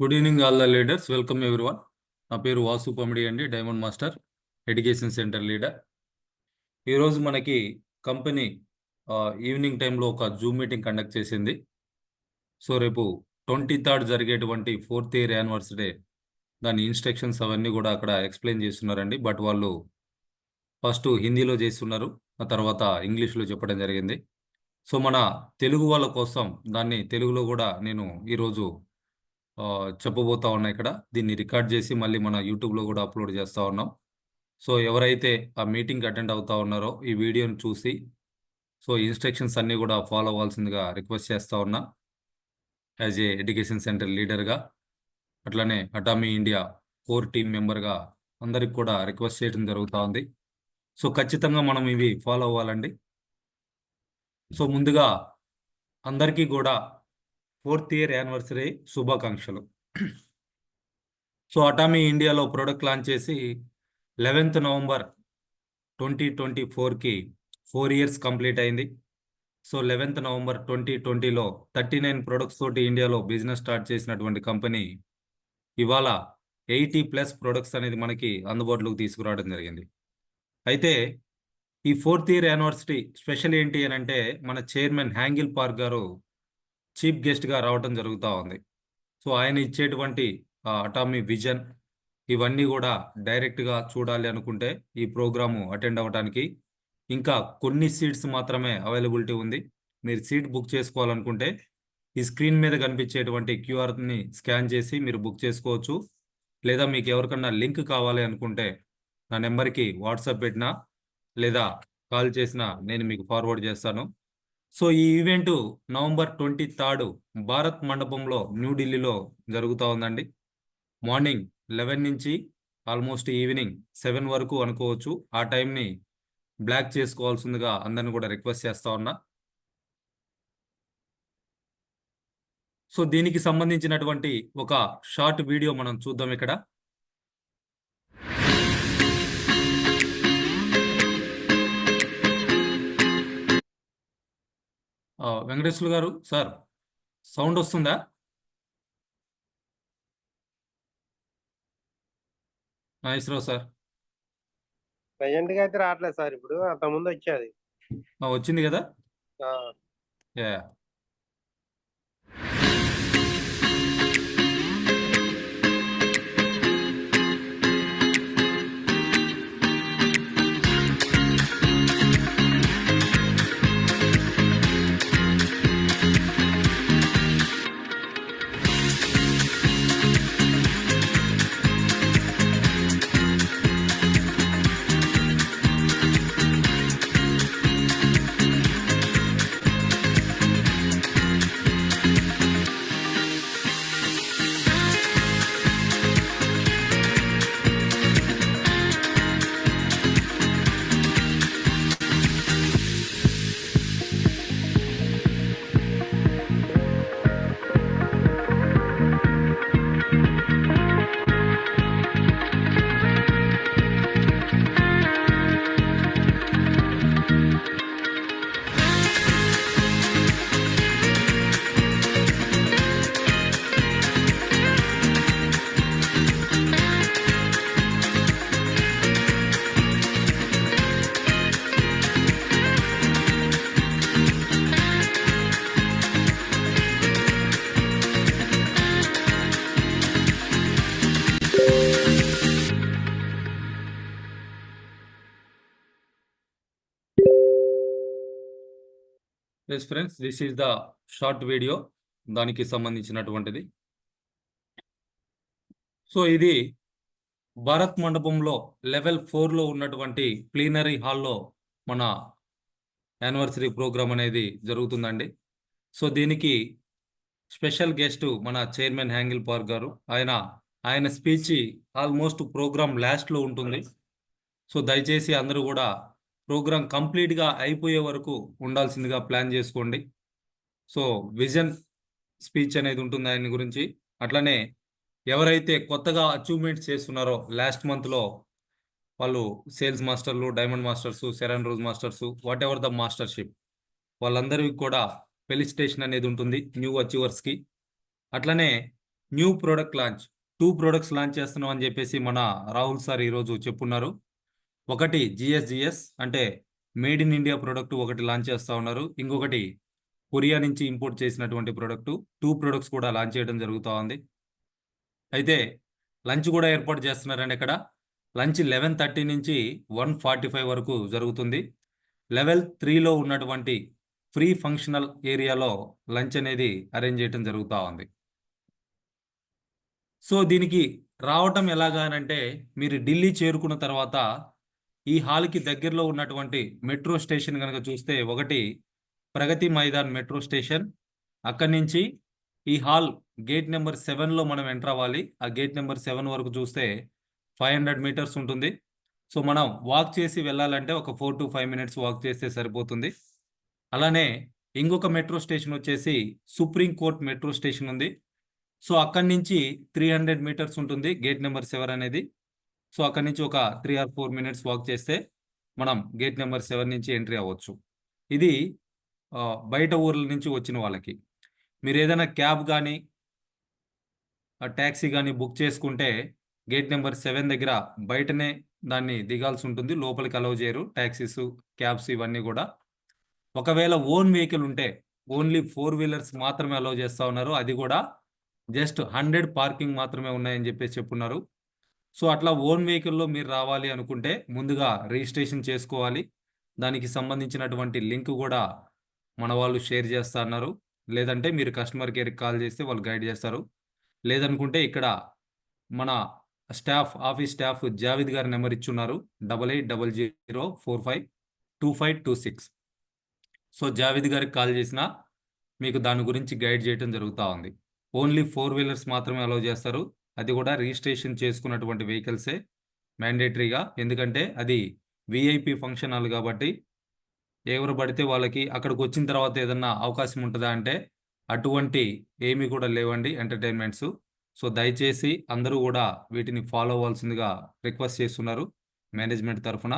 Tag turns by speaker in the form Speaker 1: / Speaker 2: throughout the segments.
Speaker 1: Good evening all the leaders, welcome everyone. నా పేరు వాసు పమిడి అండి, diamond master education centre leader. ఈరోజు మనకి కంపెనీ ఈవినింగ్ టైంలో ఒక జూమ్ మీటింగ్ కండక్ట్ చేసింది. సో రేపు 23rd జరిగేటువంటి 4th ఇయర్ యానివర్సరీ దాని ఇన్స్ట్రక్షన్స్ అవన్నీ కూడా అక్కడ ఎక్స్ప్లెయిన్ చేస్తున్నారండి. బట్ వాళ్ళు ఫస్ట్ హిందీలో చేస్తున్నారు, ఆ తర్వాత ఇంగ్లీష్లో చెప్పడం జరిగింది. సో మన తెలుగు వాళ్ళ కోసం దాన్ని తెలుగులో కూడా నేను ఈరోజు చెప్పబోతా ఉన్నా. ఇక్కడ దీన్ని రికార్డ్ చేసి మళ్ళీ మన యూట్యూబ్లో కూడా అప్లోడ్ చేస్తూ ఉన్నాం. సో ఎవరైతే ఆ మీటింగ్ అటెండ్ అవుతా ఉన్నారో ఈ వీడియోని చూసి సో ఇన్స్ట్రక్షన్స్ అన్నీ కూడా ఫాలో అవ్వాల్సిందిగా రిక్వెస్ట్ చేస్తూ ఉన్నా యాజ్ ఏ ఎడ్యుకేషన్ సెంటర్ లీడర్గా. అట్లనే అటామీ ఇండియా కోర్ టీమ్ మెంబర్గా అందరికి కూడా రిక్వెస్ట్ చేయడం జరుగుతూ ఉంది. సో ఖచ్చితంగా మనం ఇవి ఫాలో అవ్వాలండి. సో ముందుగా అందరికీ కూడా 4th ఇయర్ యానివర్సరీ శుభాకాంక్షలు. సో అటామీ ఇండియాలో ప్రోడక్ట్ లాంచ్ చేసి 11th నవంబర్ 2024కి 4 ఇయర్స్ కంప్లీట్ అయింది. సో 11th నవంబర్ 2020లో 39 ప్రొడక్ట్స్ తోటి ఇండియాలో బిజినెస్ స్టార్ట్ చేసినటువంటి కంపెనీ ఇవాళ 80+ ప్రొడక్ట్స్ అనేది మనకి అందుబాటులోకి తీసుకురావడం జరిగింది. అయితే ఈ 4th ఇయర్ యానివర్సరీ స్పెషల్ ఏంటి అని అంటే మన చైర్మన్ హ్యాంగిల్ పార్క్ గారు చీఫ్ గెస్ట్గా రావడం జరుగుతూ ఉంది. సో ఆయన ఇచ్చేటువంటి అటామీ విజన్ ఇవన్నీ కూడా డైరెక్ట్గా చూడాలి అనుకుంటే ఈ ప్రోగ్రాము అటెండ్ అవ్వడానికి ఇంకా కొన్ని సీట్స్ మాత్రమే అవైలబిలిటీ ఉంది. మీరు సీట్ బుక్ చేసుకోవాలనుకుంటే ఈ స్క్రీన్ మీద కనిపించేటువంటి క్యూఆర్ని స్కాన్ చేసి మీరు బుక్ చేసుకోవచ్చు. లేదా మీకు ఎవరికన్నా లింక్ కావాలి అనుకుంటే నా నెంబర్కి వాట్సాప్ పెట్టినా లేదా కాల్ చేసినా నేను మీకు ఫార్వర్డ్ చేస్తాను. సో ఈ ఈవెంట్ నవంబర్ 23rd భారత్ మండపంలో న్యూఢిల్లీలో జరుగుతూ ఉందండి. మార్నింగ్ 11 నుంచి ఆల్మోస్ట్ ఈవినింగ్ 7 వరకు అనుకోవచ్చు. ఆ టైంని బ్లాక్ చేసుకోవాల్సిందిగా అందరిని కూడా రిక్వెస్ట్ చేస్తా ఉన్నా. సో దీనికి సంబంధించినటువంటి ఒక షార్ట్ వీడియో మనం చూద్దాం. ఇక్కడ వెంకటేశ్వర గారు సార్, సౌండ్ వస్తుందా? నాగేశ్వరరావు సార్
Speaker 2: ప్రజెంట్ గా అయితే రావట్లేదు సార్. ఇప్పుడు అంత ముందు వచ్చేది
Speaker 1: వచ్చింది కదా. Yeah yes friends, this is the short video దానికి సంబంధించినటువంటిది. సో ఇది భారత్ మండపంలో లెవెల్ 4లో ఉన్నటువంటి ప్లీనరీ హాల్లో మన యానివర్సరీ ప్రోగ్రామ్ అనేది జరుగుతుందండి. సో దీనికి స్పెషల్ గెస్ట్ మన చైర్మన్ హ్యాంగిల్ పార్క్ గారు. ఆయన స్పీచ్ ఆల్మోస్ట్ ప్రోగ్రామ్ లాస్ట్లో ఉంటుంది. సో దయచేసి అందరూ కూడా ప్రోగ్రామ్ కంప్లీట్గా అయిపోయే వరకు ఉండాల్సిందిగా ప్లాన్ చేసుకోండి. సో విజన్ స్పీచ్ అనేది ఉంటుంది ఆయన గురించి. అట్లనే ఎవరైతే కొత్తగా అచీవ్మెంట్స్ చేస్తున్నారో లాస్ట్ మంత్లో వాళ్ళు సేల్స్ మాస్టర్లు, డైమండ్ మాస్టర్స్, సెరన్ rose masters, whatever the mastership, వాళ్ళందరికీ కూడా ఫెలిసిటేషన్ అనేది ఉంటుంది న్యూ అచీవర్స్కి. అట్లనే new product launch 2 products launch చేస్తున్నాం అని చెప్పేసి మన రాహుల్ సార్ ఈరోజు చెప్పున్నారు. ఒకటి జిఎస్జిఎస్ అంటే మేడ్ ఇన్ ఇండియా ప్రోడక్ట్ ఒకటి లాంచ్ చేస్తా ఉన్నారు. ఇంకొకటి కొరియా నుంచి ఇంపోర్ట్ చేసినటువంటి ప్రోడక్ట్ 2 ప్రొడక్ట్స్ కూడా లాంచ్ చేయడం జరుగుతూ ఉంది. అయితే లంచ్ కూడా ఏర్పాటు చేస్తున్నారండి. ఇక్కడ లంచ్ 11:30 నుంచి 1:45 వరకు జరుగుతుంది. లెవెల్ 3లో ఉన్నటువంటి ఫ్రీ ఫంక్షనల్ ఏరియాలో లంచ్ అనేది అరేంజ్ చేయడం జరుగుతూ ఉంది. సో దీనికి రావటం ఎలాగా అంటే మీరు ఢిల్లీ చేరుకున్న తర్వాత ఈ హాల్కి దగ్గరలో ఉన్నటువంటి మెట్రో స్టేషన్ కనుక చూస్తే ఒకటి ప్రగతి మైదాన్ మెట్రో స్టేషన్. అక్కడి నుంచి ఈ హాల్ గేట్ నెంబర్ 7లో మనం ఎంటర్ అవ్వాలి. ఆ గేట్ నెంబర్ 7 వరకు చూస్తే 500 మీటర్స్ ఉంటుంది. సో మనం వాక్ చేసి వెళ్ళాలంటే ఒక 4 to 5 మినిట్స్ వాక్ చేస్తే సరిపోతుంది. అలానే ఇంకొక మెట్రో స్టేషన్ వచ్చేసి సుప్రీం కోర్ట్ మెట్రో స్టేషన్ ఉంది. సో అక్కడి నుంచి 300 మీటర్స్ ఉంటుంది గేట్ నెంబర్ 7 అనేది. సో అక్కడి నుంచి ఒక 3 or 4 మినిట్స్ వాక్ చేస్తే మనం గేట్ నెంబర్ 7 నుంచి ఎంట్రీ అవ్వచ్చు. ఇది బయట ఊర్ల నుంచి వచ్చిన వాళ్ళకి. మీరు ఏదైనా క్యాబ్ కానీ ట్యాక్సీ కానీ బుక్ చేసుకుంటే గేట్ నెంబర్ 7 దగ్గర బయటనే దాన్ని దిగాల్సి ఉంటుంది. లోపలికి అలౌ చేయరు ట్యాక్సీస్, క్యాబ్స్ ఇవన్నీ కూడా. ఒకవేళ ఓన్ వెహికల్ ఉంటే ఓన్లీ 4 వీలర్స్ మాత్రమే అలౌ చేస్తూ ఉన్నారు. అది కూడా జస్ట్ 100 పార్కింగ్ మాత్రమే ఉన్నాయని చెప్పేసి చెప్పున్నారు. సో అట్లా ఓన్ వెహికల్లో మీరు రావాలి అనుకుంటే ముందుగా రిజిస్ట్రేషన్ చేసుకోవాలి. దానికి సంబంధించినటువంటి లింక్ కూడా మన వాళ్ళు షేర్ చేస్తా అన్నారు. లేదంటే మీరు కస్టమర్ కేర్కి కాల్ చేస్తే వాళ్ళు గైడ్ చేస్తారు. లేదనుకుంటే ఇక్కడ మన ఆఫీస్ స్టాఫ్ జావిద్ గారి నెంబర్ ఇచ్చున్నారు 8800452526. సో జావిద్ గారికి కాల్ చేసినా మీకు దాని గురించి గైడ్ చేయడం జరుగుతూ ఉంది. ఓన్లీ 4 వీలర్స్ మాత్రమే అలౌ చేస్తారు. అది కూడా రిజిస్ట్రేషన్ చేసుకున్నటువంటి వెహికల్సే మ్యాండేటరీగా. ఎందుకంటే అది విఐపి ఫంక్షన్ హాల్ కాబట్టి ఎవరు పడితే వాళ్ళకి అక్కడికి వచ్చిన తర్వాత ఏదన్నా అవకాశం ఉంటుందా అంటే అటువంటి ఏమీ కూడా లేవండి ఎంటర్టైన్మెంట్స్. సో దయచేసి అందరూ కూడా వీటిని ఫాలో అవ్వాల్సిందిగా రిక్వెస్ట్ చేస్తున్నారు మేనేజ్మెంట్ తరఫున.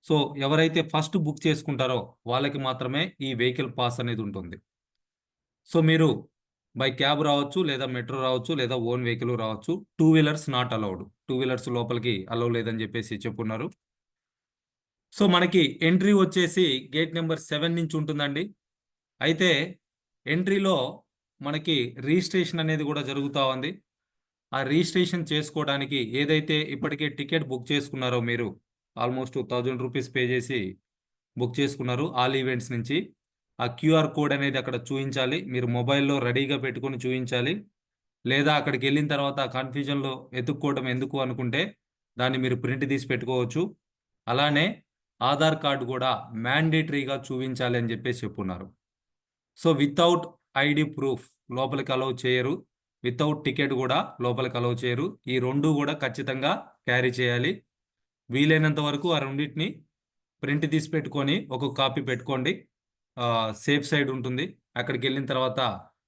Speaker 1: సో ఎవరైతే ఫస్ట్ బుక్ చేసుకుంటారో వాళ్ళకి మాత్రమే ఈ వెహికల్ పాస్ అనేది ఉంటుంది. సో మీరు బై క్యాబ్ రావచ్చు, లేదా మెట్రో రావచ్చు, లేదా ఓన్ వెహికల్ రావచ్చు. 2 వీలర్స్ నాట్ అలౌడ్. 2 వీలర్స్ లోపలికి అలౌ లేదని చెప్పేసి చెప్పున్నారు. సో మనకి ఎంట్రీ వచ్చేసి గేట్ నెంబర్ 7 నుంచి ఉంటుందండి. అయితే ఎంట్రీలో మనకి రిజిస్ట్రేషన్ అనేది కూడా జరుగుతూ ఉంది. ఆ రిజిస్ట్రేషన్ చేసుకోవడానికి ఏదైతే ఇప్పటికే టికెట్ బుక్ చేసుకున్నారో మీరు ఆల్మోస్ట్ 1000 రూపీస్ పే చేసి బుక్ చేసుకున్నారు ఆల్ ఈవెంట్స్ నుంచి. ఆ క్యూఆర్ కోడ్ అనేది అక్కడ చూపించాలి. మీరు మొబైల్లో రెడీగా పెట్టుకొని చూపించాలి. లేదా అక్కడికి వెళ్ళిన తర్వాత కన్ఫ్యూజన్లో ఎత్తుక్కోవడం ఎందుకు అనుకుంటే దాన్ని మీరు ప్రింట్ తీసి పెట్టుకోవచ్చు. అలానే ఆధార్ కార్డు కూడా మ్యాండేటరీగా చూపించాలి అని చెప్పేసి చెప్పున్నారు. సో వితౌట్ ఐడి ప్రూఫ్ లోపలికి అలౌ చేయరు. వితౌట్ టికెట్ కూడా లోపలికి అలౌ చేయరు. ఈ రెండు కూడా ఖచ్చితంగా క్యారీ చేయాలి. వీలైనంత వరకు ఆ రెండింటిని ప్రింట్ తీసి పెట్టుకొని ఒక కాపీ పెట్టుకోండి. సేఫ్ సైడ్ ఉంటుంది. అక్కడికి వెళ్ళిన తర్వాత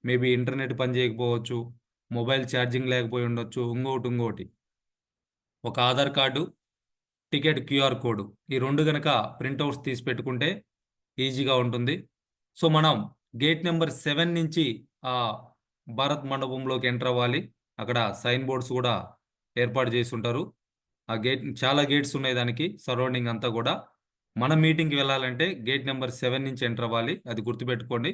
Speaker 1: మేబీ ఇంటర్నెట్ పని చేయకపోవచ్చు, మొబైల్ ఛార్జింగ్ లేకపోయి ఉండొచ్చు, ఇంకోటి. ఒక Aadhaar card, ticket QR code ఈ రెండు గనక ప్రింట్అవుట్స్ తీసి పెట్టుకుంటే ఈజీగా ఉంటుంది. సో మనం గేట్ నెంబర్ 7 నుంచి భారత్ మండపంలోకి ఎంటర్ అవ్వాలి. అక్కడ సైన్ బోర్డ్స్ కూడా ఏర్పాటు చేసి ఉంటారు. ఆ గేట్ చాలా గేట్స్ ఉన్నాయి దానికి సరౌండింగ్ అంతా కూడా. మన మీటింగ్కి వెళ్ళాలంటే గేట్ నెంబర్ 7 నుంచి ఎంటర్ అవ్వాలి. అది గుర్తుపెట్టుకోండి.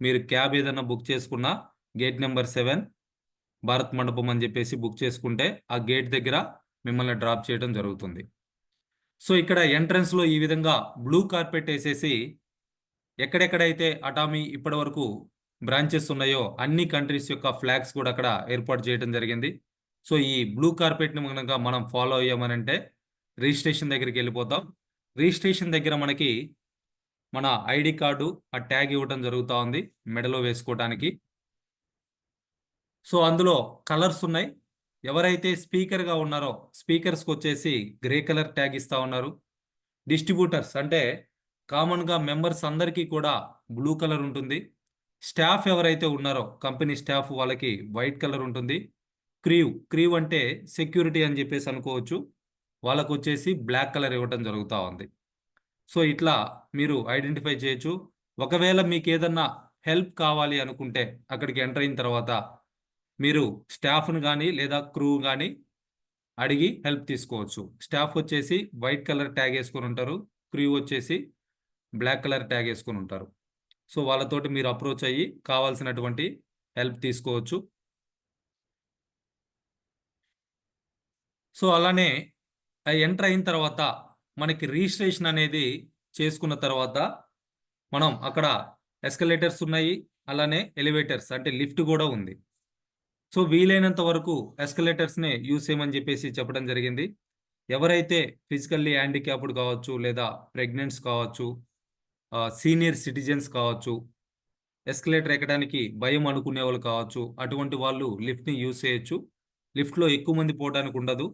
Speaker 1: మీరు క్యాబ్ ఏదైనా బుక్ చేసుకున్నా గేట్ నెంబర్ 7 భారత్ మండపం అని చెప్పేసి బుక్ చేసుకుంటే ఆ గేట్ దగ్గర మిమ్మల్ని డ్రాప్ చేయడం జరుగుతుంది. సో ఇక్కడ ఎంట్రన్స్లో ఈ విధంగా బ్లూ కార్పెట్ వేసేసి ఎక్కడెక్కడైతే అటామీ ఇప్పటి వరకు బ్రాంచెస్ ఉన్నాయో అన్ని కంట్రీస్ యొక్క ఫ్లాగ్స్ కూడా అక్కడ ఏర్పాటు చేయడం జరిగింది. సో ఈ బ్లూ కార్పెట్ని కనుక మనం ఫాలో అయ్యామనంటే రిజిస్ట్రేషన్ దగ్గరికి వెళ్ళిపోతాం. రిజిస్ట్రేషన్ దగ్గర మనకి మన ఐడి కార్డు ఆ ట్యాగ్ ఇవ్వడం జరుగుతూ ఉంది మెడలో వేసుకోవడానికి. సో అందులో కలర్స్ ఉన్నాయి. ఎవరైతే స్పీకర్గా ఉన్నారో స్పీకర్స్కి వచ్చేసి గ్రే కలర్ ట్యాగ్ ఇస్తూ ఉన్నారు. డిస్ట్రిబ్యూటర్స్ అంటే కామన్గా మెంబర్స్ అందరికీ కూడా బ్లూ కలర్ ఉంటుంది. స్టాఫ్ ఎవరైతే ఉన్నారో కంపెనీ స్టాఫ్ వాళ్ళకి వైట్ కలర్ ఉంటుంది. క్రీవ్ అంటే సెక్యూరిటీ అని చెప్పేసి అనుకోవచ్చు. వాళ్ళకు వచ్చేసి బ్లాక్ కలర్ ఇవ్వటం జరుగుతూ ఉంది. సో ఇట్లా మీరు ఐడెంటిఫై చేయొచ్చు. ఒకవేళ మీకు ఏదన్నా హెల్ప్ కావాలి అనుకుంటే అక్కడికి ఎంటర్ అయిన తర్వాత మీరు స్టాఫ్ను కానీ లేదా క్రూ కానీ అడిగి హెల్ప్ తీసుకోవచ్చు. స్టాఫ్ వచ్చేసి వైట్ కలర్ ట్యాగ్ వేసుకొని ఉంటారు. క్రూ వచ్చేసి బ్లాక్ కలర్ ట్యాగ్ వేసుకొని ఉంటారు. సో వాళ్ళతోటి మీరు అప్రోచ్ అయ్యి కావాల్సినటువంటి హెల్ప్ తీసుకోవచ్చు. సో అలానే ఎంటర్ అయిన తర్వాత మనకి రిజిస్ట్రేషన్ అనేది చేసుకున్న తర్వాత మనం అక్కడ ఎస్కలేటర్స్ ఉన్నాయి, అలానే ఎలివేటర్స్ అంటే లిఫ్ట్ కూడా ఉంది. సో వీలైనంత వరకు ఎస్కలేటర్స్నే యూస్ చేయమని చెప్పేసి చెప్పడం జరిగింది. ఎవరైతే ఫిజికల్లీ హ్యాండిక్యాప్డ్ కావచ్చు, లేదా ప్రెగ్నెంట్స్ కావచ్చు, సీనియర్ సిటిజన్స్ కావచ్చు, ఎస్కలేటర్ ఎక్కడానికి భయం అనుకునే వాళ్ళు కావచ్చు, అటువంటి వాళ్ళు లిఫ్ట్ని యూస్ చేయొచ్చు. లిఫ్ట్లో ఎక్కువ మంది పోవడానికి ఉండదు.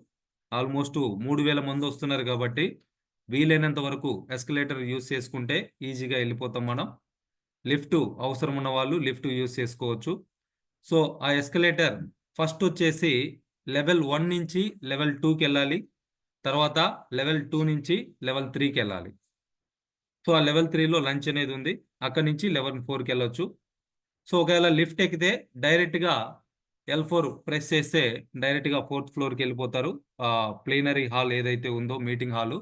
Speaker 1: ఆల్మోస్ట్ 3000 మంది వస్తున్నారు కాబట్టి వీలైనంత వరకు ఎస్కలేటర్ యూస్ చేసుకుంటే ఈజీగా వెళ్ళిపోతాం మనం. లిఫ్ట్ అవసరం ఉన్న వాళ్ళు లిఫ్ట్ యూస్ చేసుకోవచ్చు. సో ఆ ఎస్కలేటర్ ఫస్ట్ వచ్చేసి లెవెల్ 1 నుంచి లెవెల్ 2కి వెళ్ళాలి. తర్వాత లెవెల్ 2 నుంచి లెవెల్ 3కి వెళ్ళాలి. సో ఆ లెవెల్ 3లో లంచ్ అనేది ఉంది. అక్కడి నుంచి లెవెల్ 4కి వెళ్ళొచ్చు. సో ఒకవేళ లిఫ్ట్ ఎక్కితే డైరెక్ట్గా L4 ప్రెస్ చేస్తే డైరెక్ట్గా 4th ఫ్లోర్కి వెళ్ళిపోతారు. ప్లీనరీ హాల్ ఏదైతే ఉందో మీటింగ్ హాలు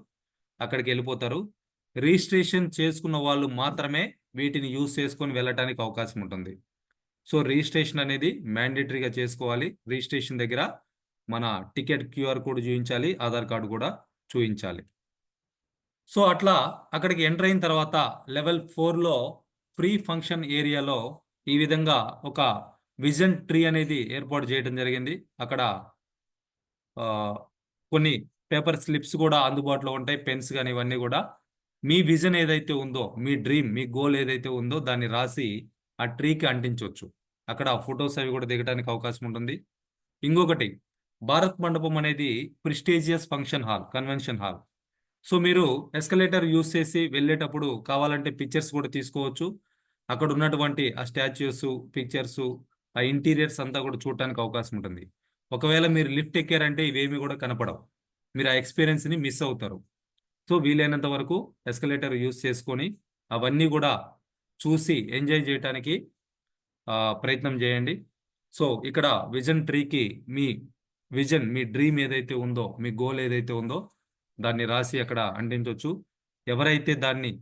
Speaker 1: అక్కడికి వెళ్ళిపోతారు. రిజిస్ట్రేషన్ చేసుకున్న వాళ్ళు మాత్రమే వీటిని యూజ్ చేసుకొని వెళ్ళటానికి అవకాశం ఉంటుంది. సో రిజిస్ట్రేషన్ అనేది మ్యాండేటరీగా చేసుకోవాలి. రిజిస్ట్రేషన్ దగ్గర మన టికెట్ QR కోడ్ చూపించాలి, ఆధార్ కార్డు కూడా చూపించాలి. సో అట్లా అక్కడికి ఎంటర్ అయిన తర్వాత లెవెల్ 4లో ఫ్రీ ఫంక్షన్ ఏరియాలో ఈ విధంగా ఒక విజన్ ట్రీ అనేది ఏర్పాటు చేయడం జరిగింది. అక్కడ కొన్ని పేపర్ స్లిప్స్ కూడా అందుబాటులో ఉంటాయి, పెన్స్ కానీ ఇవన్నీ కూడా. మీ విజన్ ఏదైతే ఉందో, మీ డ్రీమ్, మీ గోల్ ఏదైతే ఉందో దాన్ని రాసి ఆ ట్రీకి అంటించవచ్చు. అక్కడ ఫొటోస్ అవి కూడా దిగడానికి అవకాశం ఉంటుంది. ఇంకొకటి, భారత్ మండపం అనేది prestigious function hall, convention hall. So మీరు ఎస్కలేటర్ యూస్ చేసి వెళ్ళేటప్పుడు కావాలంటే పిక్చర్స్ కూడా తీసుకోవచ్చు. అక్కడ ఉన్నటువంటి ఆ స్టాచ్యూస్, పిక్చర్స్, ఆ ఇంటీరియర్స్ అంతా కూడా చూడటానికి అవకాశం ఉంటుంది. ఒకవేళ మీరు లిఫ్ట్ ఎక్కారంటే ఇవేమి కూడా కనపడవు. మీరు ఆ ఎక్స్పీరియన్స్ని మిస్ అవుతారు. సో వీలైనంత వరకు ఎస్కలేటర్ యూస్ చేసుకొని అవన్నీ కూడా చూసి ఎంజాయ్ చేయడానికి ప్రయత్నం చేయండి. సో ఇక్కడ విజన్ ట్రీకి మీ విజన్, మీ డ్రీమ్ ఏదైతే ఉందో, మీ గోల్ ఏదైతే ఉందో దాన్ని రాసి అక్కడ అంటించవచ్చు. ఎవరైతే దాన్ని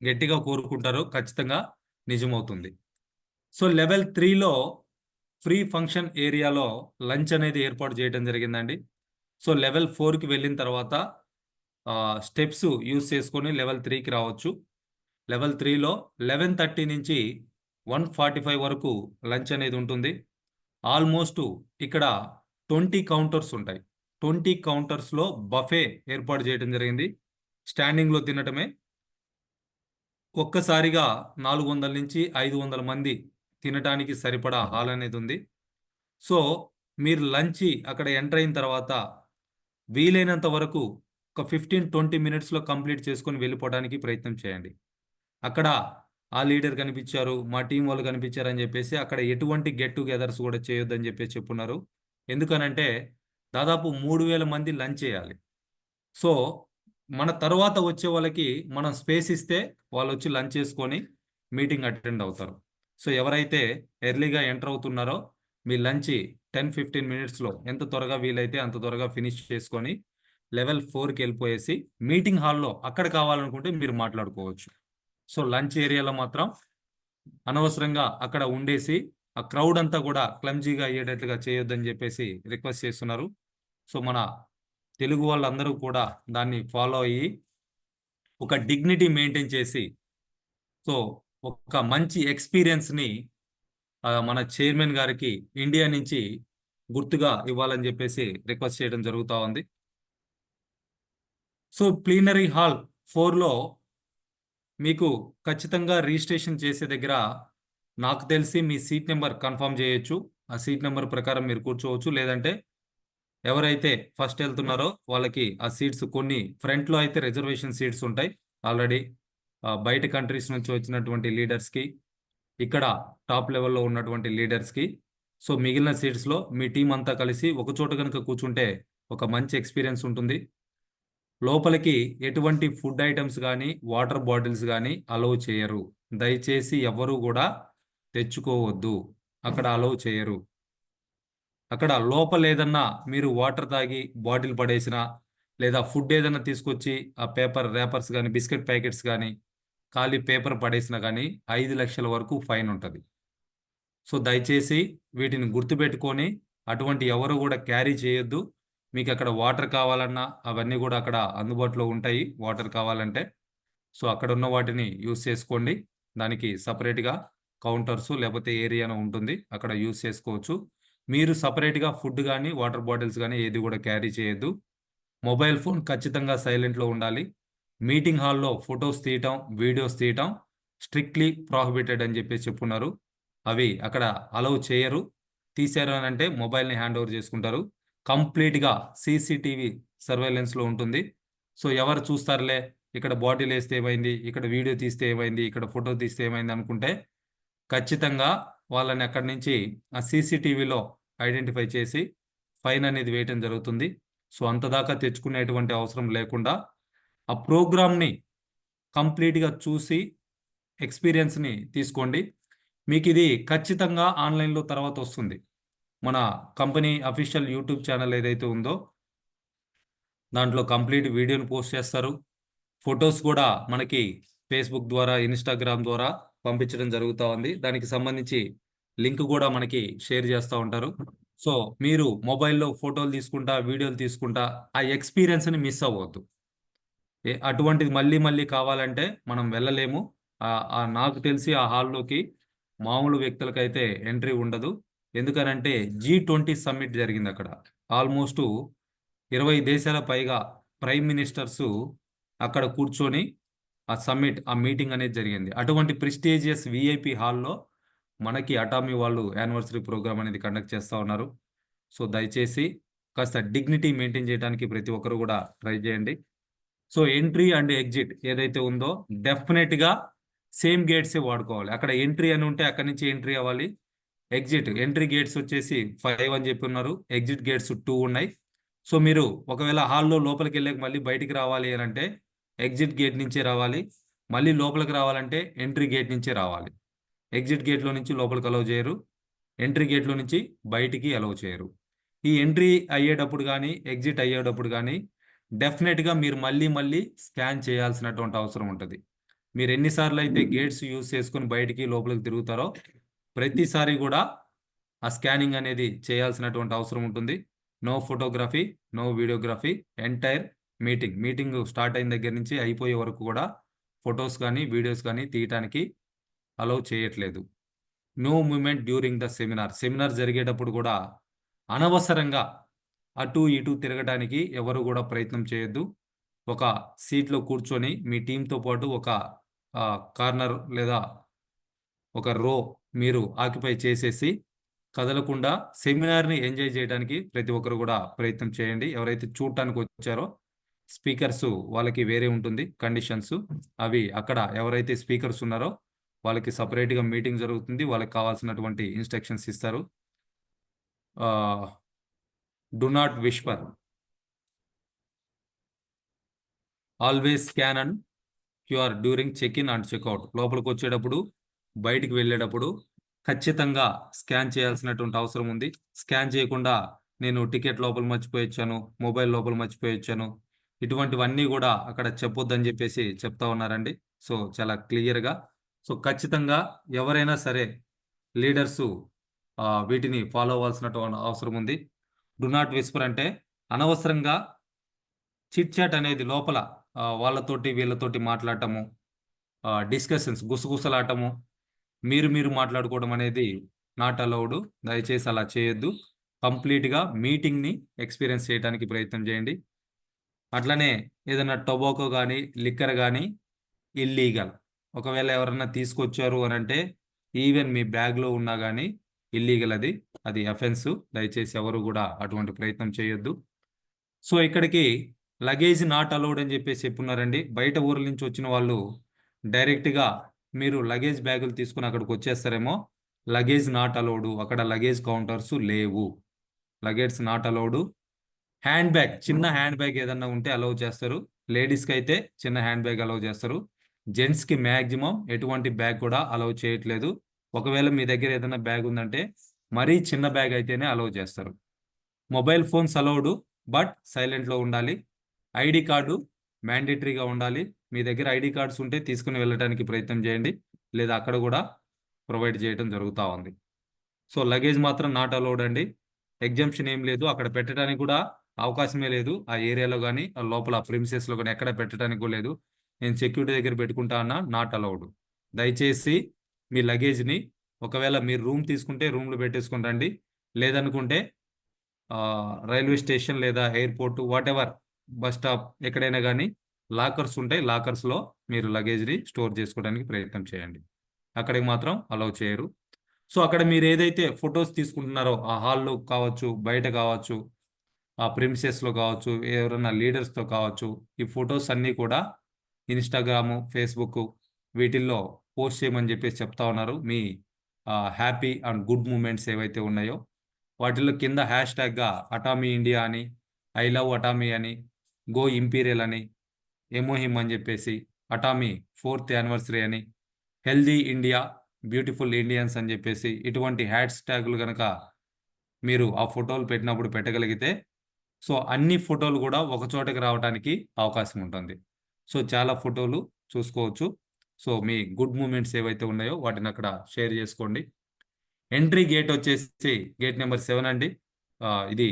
Speaker 1: గట్టిగా కోరుకుంటారో ఖచ్చితంగా నిజమవుతుంది. సో లెవెల్ 3లో ఫ్రీ ఫంక్షన్ ఏరియాలో లంచ్ అనేది ఏర్పాటు చేయడం జరిగిందండి. సో లెవెల్ 4కి వెళ్ళిన తర్వాత స్టెప్స్ యూస్ చేసుకొని లెవెల్ 3కి రావచ్చు. లెవెల్ 3లో 11:30 నుంచి 1:45 వరకు లంచ్ అనేది ఉంటుంది. ఆల్మోస్ట్ ఇక్కడ 20 కౌంటర్స్ ఉంటాయి. 20 కౌంటర్స్లో బఫే ఏర్పాటు చేయడం జరిగింది. స్టాండింగ్లో తినటమే. ఒక్కసారిగా 400 నుంచి 500 మంది తినటానికి సరిపడా హాల్ అనేది ఉంది. సో మీరు లంచ్ అక్కడ ఎంటర్ అయిన తర్వాత వీలైనంత వరకు ఒక 15-20 మినిట్స్లో కంప్లీట్ చేసుకొని వెళ్ళిపోవడానికి ప్రయత్నం చేయండి. అక్కడ ఆ లీడర్ కనిపించారు, మా టీం వాళ్ళు కనిపించారు అని చెప్పేసి అక్కడ ఎటువంటి గెట్ టుగెదర్స్ కూడా చేయొద్దని చెప్పేసి చెప్పున్నారు. ఎందుకనంటే దాదాపు 3000 మంది లంచ్ చేయాలి. సో మన తర్వాత వచ్చే వాళ్ళకి మనం స్పేస్ ఇస్తే వాళ్ళు వచ్చి లంచ్ చేసుకొని మీటింగ్ అటెండ్ అవుతారు. సో ఎవరైతే ఎర్లీగా ఎంటర్ అవుతున్నారో మీ లంచ్ 10-15 మినిట్స్లో ఎంత త్వరగా వీలైతే అంత త్వరగా ఫినిష్ చేసుకొని లెవెల్ 4కి వెళ్ళిపోయేసి మీటింగ్ హాల్లో అక్కడ కావాలనుకుంటే మీరు మాట్లాడుకోవచ్చు. సో లంచ్ ఏరియాలో మాత్రం అనవసరంగా అక్కడ ఉండేసి ఆ క్రౌడ్ అంతా కూడా క్లమ్జీగా అయ్యేటట్లుగా చేయొద్దని చెప్పేసి రిక్వెస్ట్ చేస్తున్నారు. సో మన తెలుగు వాళ్ళందరూ కూడా దాన్ని ఫాలో అయ్యి ఒక డిగ్నిటీ మెయింటైన్ చేసి సో ఒక మంచి ఎక్స్పీరియన్స్ని మన చైర్మన్ గారికి ఇండియా నుంచి గుర్తుగా ఇవ్వాలని చెప్పేసి రిక్వెస్ట్ చేయడం జరుగుతూ ఉంది. సో ప్లీనరీ హాల్ 4లో మీకు ఖచ్చితంగా రిజిస్ట్రేషన్ చేసే దగ్గర నాకు తెలిసి మీ సీట్ నెంబర్ కన్ఫర్మ్ చేయొచ్చు. ఆ సీట్ నెంబర్ ప్రకారం మీరు కూర్చోవచ్చు. లేదంటే ఎవరైతే ఫస్ట్ వెళ్తున్నారో వాళ్ళకి ఆ సీట్స్ కొన్ని ఫ్రంట్లో అయితే రిజర్వేషన్ సీట్స్ ఉంటాయి ఆల్రెడీ. బయట కంట్రీస్ నుంచి వచ్చినటువంటి లీడర్స్కి, ఇక్కడ టాప్ లెవెల్లో ఉన్నటువంటి లీడర్స్కి. సో మిగిలిన సీట్స్లో మీ టీం అంతా కలిసి ఒక చోట కనుక కూర్చుంటే ఒక మంచి ఎక్స్పీరియన్స్ ఉంటుంది. లోపలికి ఎటువంటి ఫుడ్ ఐటమ్స్ కానీ వాటర్ బాటిల్స్ కానీ అలౌ చేయరు. దయచేసి ఎవ్వరూ కూడా తెచ్చుకోవద్దు. అక్కడ అలౌ చేయరు. అక్కడ లోపల ఏదన్నా మీరు వాటర్ తాగి బాటిల్ పడేసినా లేదా ఫుడ్ ఏదైనా తీసుకొచ్చి ఆ పేపర్ ర్యాపర్స్ కానీ బిస్కెట్ ప్యాకెట్స్ కానీ ఖాళీ పేపర్ పడేసినా కానీ 5 లక్షల వరకు ఫైన్ ఉంటుంది. సో దయచేసి వీటిని గుర్తుపెట్టుకొని అటువంటి ఎవరు కూడా క్యారీ చేయొద్దు. మీకు అక్కడ వాటర్ కావాలన్నా అవన్నీ కూడా అక్కడ అందుబాటులో ఉంటాయి వాటర్ కావాలంటే. సో అక్కడ ఉన్న వాటిని యూస్ చేసుకోండి. దానికి సపరేట్గా కౌంటర్స్ లేకపోతే ఏరియాను ఉంటుంది, అక్కడ యూస్ చేసుకోవచ్చు. మీరు సపరేట్గా ఫుడ్ కానీ వాటర్ బాటిల్స్ కానీ ఏది కూడా క్యారీ చేయొద్దు. మొబైల్ ఫోన్ ఖచ్చితంగా సైలెంట్లో ఉండాలి. మీటింగ్ హాల్లో ఫొటోస్ తీయటం వీడియోస్ తీయటం స్ట్రిక్ట్లీ ప్రాహిబిటెడ్ అని చెప్పేసి చెప్పున్నారు. అవి అక్కడ అలౌ చేయరు. తీశారు అని అంటే మొబైల్ని హ్యాండ్ ఓవర్ చేసుకుంటారు. కంప్లీట్గా సీసీటీవీ సర్వేలెన్స్లో ఉంటుంది. సో ఎవరు చూస్తారులే, ఇక్కడ బాటిల్ వేస్తే ఏమైంది, ఇక్కడ వీడియో తీస్తే ఏమైంది, ఇక్కడ ఫోటో తీస్తే ఏమైంది అనుకుంటే ఖచ్చితంగా వాళ్ళని అక్కడి నుంచి ఆ సీసీటీవీలో ఐడెంటిఫై చేసి ఫైన్ అనేది వేయటం జరుగుతుంది. సో అంతదాకా తెచ్చుకునేటువంటి అవసరం లేకుండా ఆ ప్రోగ్రామ్ని కంప్లీట్గా చూసి ఎక్స్పీరియన్స్ని తీసుకోండి. మీకు ఇది ఖచ్చితంగా ఆన్లైన్లో తర్వాత వస్తుంది. మన కంపెనీ అఫీషియల్ యూట్యూబ్ ఛానల్ ఏదైతే ఉందో దాంట్లో కంప్లీట్ వీడియోని పోస్ట్ చేస్తారు. ఫొటోస్ కూడా మనకి ఫేస్బుక్ ద్వారా ఇన్స్టాగ్రామ్ ద్వారా పంపించడం జరుగుతూ ఉంది. దానికి సంబంధించి లింక్ కూడా మనకి షేర్ చేస్తూ ఉంటారు. సో మీరు మొబైల్లో ఫోటోలు తీసుకుంటా వీడియోలు తీసుకుంటా ఆ ఎక్స్పీరియన్స్ని మిస్ అవ్వద్దు. అటువంటిది మళ్ళీ మళ్ళీ కావాలంటే మనం వెళ్ళలేము. నాకు తెలిసి ఆ హాల్లోకి మామూలు వ్యక్తులకైతే ఎంట్రీ ఉండదు. ఎందుకనంటే G20 సమ్మిట్ జరిగింది అక్కడ. ఆల్మోస్ట్ 20 దేశాల పైగా ప్రైమ్ మినిస్టర్స్ అక్కడ కూర్చొని ఆ సమ్మిట్ ఆ మీటింగ్ అనేది జరిగింది. అటువంటి ప్రెస్టీజియస్ విఐపి హాల్లో మనకి అటామీ వాళ్ళు యానివర్సరీ ప్రోగ్రామ్ అనేది కండక్ట్ చేస్తూ ఉన్నారు. సో దయచేసి కాస్త డిగ్నిటీ మెయింటైన్ చేయడానికి ప్రతి ఒక్కరు కూడా ట్రై చేయండి. సో ఎంట్రీ అండ్ ఎగ్జిట్ ఏదైతే ఉందో డెఫినెట్గా సేమ్ గేట్సే వాడుకోవాలి. అక్కడ ఎంట్రీ అని ఉంటే అక్కడి నుంచి ఎంట్రీ అవ్వాలి. ఎంట్రీ గేట్స్ వచ్చేసి 5 అని చెప్పి ఉన్నారు. ఎగ్జిట్ గేట్స్ 2 ఉన్నాయి. సో మీరు ఒకవేళ హాల్లో లోపలికి వెళ్ళాక మళ్ళీ బయటికి రావాలి అని అంటే ఎగ్జిట్ గేట్ నుంచే రావాలి. మళ్ళీ లోపలికి రావాలంటే ఎంట్రీ గేట్ నుంచే రావాలి. ఎగ్జిట్ గేట్లో నుంచి లోపలికి అలౌ చేయరు. ఎంట్రీ గేట్లో నుంచి బయటికి అలౌ చేయరు. ఈ ఎంట్రీ అయ్యేటప్పుడు కానీ ఎగ్జిట్ అయ్యేటప్పుడు కానీ డెఫినెట్గా మీరు మళ్ళీ మళ్ళీ స్కాన్ చేయాల్సినటువంటి అవసరం ఉంటుంది. మీరు ఎన్నిసార్లు అయితే గేట్స్ యూజ్ చేసుకొని బయటికి లోపలికి తిరుగుతారో ప్రతిసారి కూడా ఆ స్కానింగ్ అనేది చేయాల్సినటువంటి అవసరం ఉంటుంది. No photography, no videography. Entire meeting start అయిన దగ్గర నుంచి అయిపోయే వరకు కూడా ఫొటోస్ కానీ వీడియోస్ కానీ తీయటానికి అలౌ చేయట్లేదు. No moment during the seminar జరిగేటప్పుడు కూడా అనవసరంగా అటు ఇటు తిరగడానికి ఎవరు కూడా ప్రయత్నం చేయొద్దు. ఒక సీట్లో కూర్చొని మీ టీంతో పాటు ఒక కార్నర్ లేదా ఒక రో మీరు ఆక్యుపై చేసేసి కదలకుండా సెమినార్ని ఎంజాయ్ చేయడానికి ప్రతి ఒక్కరు కూడా ప్రయత్నం చేయండి. ఎవరైతే చూడటానికి వచ్చారో స్పీకర్స్ వాళ్ళకి వేరే ఉంటుంది కండిషన్స్. అవి అక్కడ ఎవరైతే స్పీకర్స్ ఉన్నారో వాళ్ళకి సపరేట్గా మీటింగ్ జరుగుతుంది. వాళ్ళకి కావాల్సినటువంటి ఇన్స్ట్రక్షన్స్ ఇస్తారు. Do not whisper, always scan and QR during check in and checkout. లోపలికి వచ్చేటప్పుడు బయటికి వెళ్ళేటప్పుడు ఖచ్చితంగా స్కాన్ చేయాల్సినటువంటి అవసరం ఉంది. స్కాన్ చేయకుండా నేను టికెట్ లోపల మర్చిపోయొచ్చాను, మొబైల్ లోపల మర్చిపోయొచ్చాను, ఇటువంటివన్నీ కూడా అక్కడ చెప్పొద్దని చెప్పేసి చెప్తా ఉన్నారండి. సో చాలా క్లియర్గా. సో ఖచ్చితంగా ఎవరైనా సరే లీడర్సు వీటిని ఫాలో అవ్వాల్సినటువంటి అవసరం ఉంది. డు నాట్ విస్పర్ అంటే అనవసరంగా చిట్ చాట్ అనేది లోపల వాళ్ళతోటి వీళ్ళతోటి మాట్లాడటము, డిస్కషన్స్ గుసగుసలాటము, మీరు మాట్లాడుకోవడం అనేది నాట్ అలౌడ్. దయచేసి అలా చేయొద్దు. కంప్లీట్గా మీటింగ్ని ఎక్స్పీరియన్స్ చేయడానికి ప్రయత్నం చేయండి. అట్లనే ఏదైనా టొబాకో కానీ లిక్కర్ కానీ ఇల్లీగల్. ఒకవేళ ఎవరన్నా తీసుకొచ్చారు అని అంటే ఈవెన్ మీ బ్యాగ్లో ఉన్నా కానీ ఇల్లీగల్. అది అఫెన్స్. దయచేసి ఎవరు కూడా అటువంటి ప్రయత్నం చేయొద్దు. సో ఇక్కడికి లగేజ్ నాట్ అలౌడ్ అని చెప్పేసి చెప్పున్నారండి. బయట ఊర్ల నుంచి వచ్చిన వాళ్ళు డైరెక్ట్గా మీరు లగేజ్ బ్యాగులు తీసుకుని అక్కడికి వచ్చేస్తారేమో. Luggage not allowed. అక్కడ లగేజ్ కౌంటర్స్ లేవు. Luggage not allowed. Hand bag, చిన్న హ్యాండ్ బ్యాగ్ ఏదన్నా ఉంటే అలౌ చేస్తారు. లేడీస్కి అయితే చిన్న హ్యాండ్ బ్యాగ్ అలౌ చేస్తారు. జెంట్స్కి మ్యాక్సిమం ఎటువంటి బ్యాగ్ కూడా అలౌ చేయట్లేదు. ఒకవేళ మీ దగ్గర ఏదైనా బ్యాగ్ ఉందంటే మరీ చిన్న బ్యాగ్ అయితేనే అలౌ చేస్తారు. మొబైల్ ఫోన్స్ అలౌడ్, బట్ సైలెంట్లో ఉండాలి. ఐడి కార్డు మ్యాండేటరీగా ఉండాలి. మీ దగ్గర ఐడి కార్డ్స్ ఉంటే తీసుకుని వెళ్ళడానికి ప్రయత్నం చేయండి, లేదా అక్కడ కూడా ప్రొవైడ్ చేయడం జరుగుతూ ఉంది. సో లగేజ్ మాత్రం నాట్ అలౌడ్ అండి. ఎగ్జామ్షన్ ఏం లేదు, అక్కడ పెట్టడానికి కూడా అవకాశమే లేదు. ఆ ఏరియాలో కానీ ఆ లోపల ప్రిమిసెస్లో కానీ ఎక్కడ పెట్టడానికి కూడా లేదు. నేను సెక్యూరిటీ దగ్గర పెట్టుకుంటా అన్నా, నాట్ అలౌడ్. దయచేసి మీ లగేజ్ని ఒకవేళ మీరు రూమ్ తీసుకుంటే రూమ్లో పెట్టేసుకుని రండి, లేదనుకుంటే రైల్వే స్టేషన్ లేదా ఎయిర్పోర్ట్ వాటెవర్ బస్ స్టాప్ ఎక్కడైనా కానీ లాకర్స్ ఉంటాయి, లాకర్స్లో మీరు లగేజ్ని స్టోర్ చేసుకోవడానికి ప్రయత్నం చేయండి. అక్కడికి మాత్రం అలౌ చేయరు. సో అక్కడ మీరు ఏదైతే ఫొటోస్ తీసుకుంటున్నారో ఆ హాల్లో కావచ్చు, బయట కావచ్చు, ఆ ప్రిమిసెస్లో కావచ్చు, ఎవరైనా లీడర్స్తో కావచ్చు, ఈ ఫొటోస్ అన్నీ కూడా ఇన్స్టాగ్రాము, ఫేస్బుక్ వీటిల్లో పోస్ట్ చేయమని చెప్పేసి చెప్తా ఉన్నారు. మీ హ్యాపీ అండ్ గుడ్ మూమెంట్స్ ఏవైతే ఉన్నాయో వాటిల్లో కింద హ్యాష్ ట్యాగ్గా అటామీ ఇండియా అని, ఐ లవ్ అటామీ అని, గో ఇంపీరియల్ అని, ఎమోహిమ్ అని చెప్పేసి, అటామీ 4th యానివర్సరీ అని, హెల్దీ ఇండియా, బ్యూటిఫుల్ ఇండియన్స్ అని చెప్పేసి ఇటువంటి హ్యాష్ ట్యాగులు కనుక మీరు ఆ ఫోటోలు పెట్టినప్పుడు పెట్టగలిగితే సో అన్ని ఫోటోలు కూడా ఒక చోటకి రావడానికి అవకాశం ఉంటుంది. సో చాలా ఫోటోలు చూసుకోవచ్చు. సో మీ గుడ్ మూమెంట్స్ ఏవైతే ఉన్నాయో వాటిని అక్కడ షేర్ చేసుకోండి. ఎంట్రీ గేట్ వచ్చేసి గేట్ నెంబర్ 7 అండి. ఇది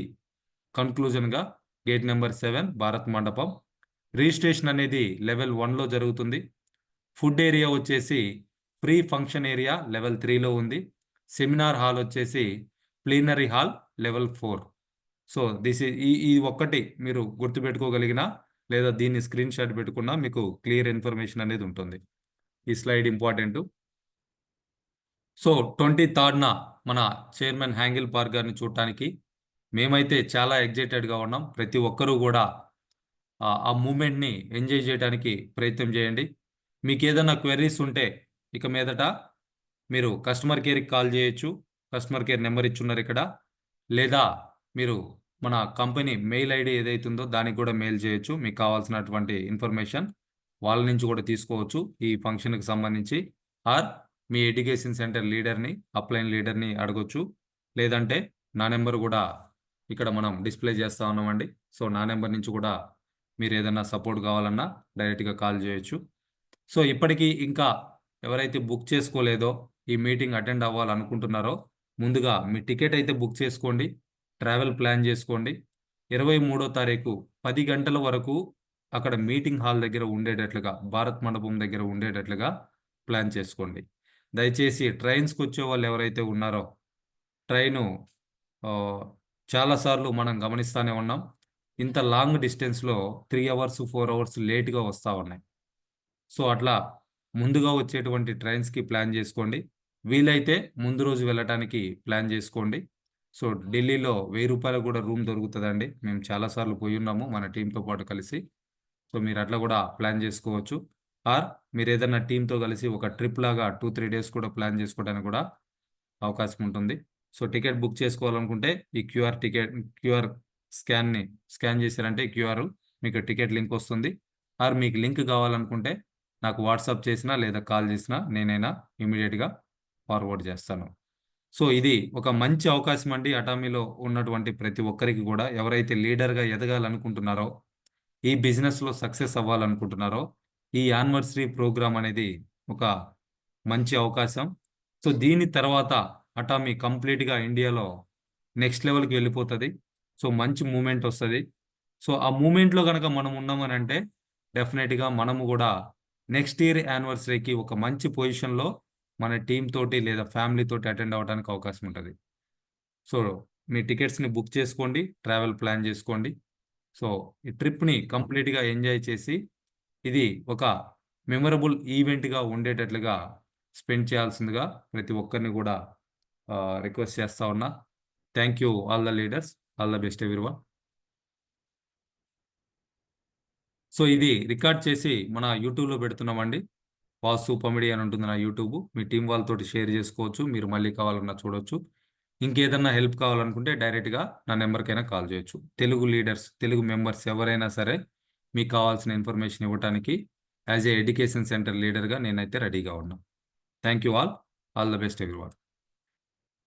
Speaker 1: కన్క్లూజన్గా గేట్ నెంబర్ 7 భారత్ మండపం. రిజిస్ట్రేషన్ అనేది లెవెల్ 1లో జరుగుతుంది. ఫుడ్ ఏరియా వచ్చేసి ప్రీ ఫంక్షన్ ఏరియా లెవెల్ 3లో ఉంది. సెమినార్ హాల్ వచ్చేసి ప్లీనరీ హాల్ లెవెల్ 4. సో ఈ ఒక్కటి మీరు గుర్తుపెట్టుకోగలిగిన లేదా దీన్ని స్క్రీన్ షాట్ పెట్టుకున్నా మీకు క్లియర్ ఇన్ఫర్మేషన్ అనేది ఉంటుంది. ఈ స్లైడ్ ఇంపార్టెంట్. సో 23rd మన చైర్మన్ హ్యాంగిల్ పార్క్ గారిని చూడటానికి మేమైతే చాలా ఎగ్జైటెడ్గా ఉన్నాం. ప్రతి ఒక్కరూ కూడా ఆ మూమెంట్ని ఎంజాయ్ చేయడానికి ప్రయత్నం చేయండి. మీకు ఏదైనా క్వెరీస్ ఉంటే ఇక మీదట మీరు కస్టమర్ కేర్కి కాల్ చేయొచ్చు. కస్టమర్ కేర్ నెంబర్ ఇచ్చున్నారు ఇక్కడ, లేదా మీరు మన కంపెనీ మెయిల్ ఐడి ఏదైతుందో దానికి కూడా మెయిల్ చేయొచ్చు. మీకు కావాల్సినటువంటి ఇన్ఫర్మేషన్ వాళ్ళ నుంచి కూడా తీసుకోవచ్చు ఈ ఫంక్షన్కి సంబంధించి. ఆర్ మీ ఎడ్యుకేషన్ సెంటర్ లీడర్ని, అప్లైన్ లీడర్ని అడగొచ్చు. లేదంటే నా నెంబర్ కూడా ఇక్కడ మనం డిస్ప్లే చేస్తూ ఉన్నామండి. సో నా నెంబర్ నుంచి కూడా మీరు ఏదైనా సపోర్ట్ కావాలన్నా డైరెక్ట్గా కాల్ చేయొచ్చు. సో ఇప్పటికీ ఇంకా ఎవరైతే బుక్ చేసుకోలేదో, ఈ మీటింగ్ అటెండ్ అవ్వాలనుకుంటున్నారో ముందుగా మీ టికెట్ అయితే బుక్ చేసుకోండి. ట్రావెల్ ప్లాన్ చేసుకోండి. 23వ తారీఖు 10 గంటల వరకు అక్కడ మీటింగ్ హాల్ దగ్గర ఉండేటట్లుగా, భారత్ మండపం దగ్గర ఉండేటట్లుగా ప్లాన్ చేసుకోండి. దయచేసి ట్రైన్స్కి వచ్చే వాళ్ళు ఎవరైతే ఉన్నారో, ట్రైను చాలాసార్లు మనం గమనిస్తూనే ఉన్నాం, ఇంత లాంగ్ డిస్టెన్స్లో 3 అవర్స్ 4 అవర్స్ లేట్గా వస్తూ ఉన్నాయి. సో అట్లా ముందుగా వచ్చేటువంటి ట్రైన్స్కి ప్లాన్ చేసుకోండి. వీలైతే ముందు రోజు వెళ్ళటానికి ప్లాన్ చేసుకోండి. సో ఢిల్లీలో 1000 రూపాయలు కూడా రూమ్ దొరుకుతుందండి. మేము చాలాసార్లు పోయి ఉన్నాము మన టీంతో పాటు కలిసి. సో మీరు అట్లా కూడా ప్లాన్ చేసుకోవచ్చు. ఆర్ మీరు ఏదైనా టీంతో కలిసి ఒక ట్రిప్ లాగా 2-3 డేస్ కూడా ప్లాన్ చేసుకోవడానికి కూడా అవకాశం ఉంటుంది. సో టికెట్ బుక్ చేసుకోవాలనుకుంటే ఈ క్యూఆర్ స్కాన్ చేశారంటే క్యూఆర్ మీకు టికెట్ లింక్ వస్తుంది. ఆర్ మీకు లింక్ కావాలనుకుంటే నాకు వాట్సాప్ చేసినా లేదా కాల్ చేసినా నేనైనా ఇమీడియట్గా ఫార్వర్డ్ చేస్తాను. సో ఇది ఒక మంచి అవకాశం అండి. అటామీలో ఉన్నటువంటి ప్రతి ఒక్కరికి కూడా ఎవరైతే లీడర్గా ఎదగాలనుకుంటున్నారో, ఈ బిజినెస్లో సక్సెస్ అవ్వాలనుకుంటున్నారో, ఈ యానివర్సరీ ప్రోగ్రామ్ అనేది ఒక మంచి అవకాశం. సో దీని తర్వాత అటామీ కంప్లీట్గా ఇండియాలో నెక్స్ట్ లెవెల్కి వెళ్ళిపోతుంది. సో మంచి మూమెంట్ వస్తుంది. సో ఆ మూమెంట్లో కనుక మనం ఉన్నామని అంటే డెఫినెట్గా మనము కూడా నెక్స్ట్ ఇయర్ యానివర్సరీకి ఒక మంచి పొజిషన్లో మన టీం తోటి లేదా ఫ్యామిలీ తోటి అటెండ్ అవ్వడానికి అవకాశం ఉంటుంది. సో మీ టికెట్స్ని బుక్ చేసుకోండి, ట్రావెల్ ప్లాన్ చేసుకోండి. సో ఈ ట్రిప్ని కంప్లీట్గా ఎంజాయ్ చేసి ఇది ఒక మెమరబుల్ ఈవెంట్గా ఉండేటట్లుగా స్పెండ్ చేయాల్సిందిగా ప్రతి ఒక్కరిని కూడా రిక్వెస్ట్ చేస్తా ఉన్నా. Thank you all the leaders, all the best everyone. So ఇది రికార్డ్ చేసి మన యూట్యూబ్లో పెడుతున్నామండి. వాసు పమిడి అని ఉంటుంది నా యూట్యూబ్. మీ టీం వాళ్ళతోటి షేర్ చేసుకోవచ్చు. మీరు మళ్ళీ కావాలన్నా చూడొచ్చు. ఇంకేదన్నా హెల్ప్ కావాలనుకుంటే డైరెక్ట్గా నా నెంబర్కైనా కాల్ చేయొచ్చు. తెలుగు లీడర్స్, తెలుగు మెంబర్స్ ఎవరైనా సరే మీకు కావాల్సిన ఇన్ఫర్మేషన్ ఇవ్వడానికి యాజ్ ఏ ఎడ్యుకేషన్ సెంటర్ లీడర్గా నేనైతే రెడీగా ఉన్నా. Thank you all all the best everyone.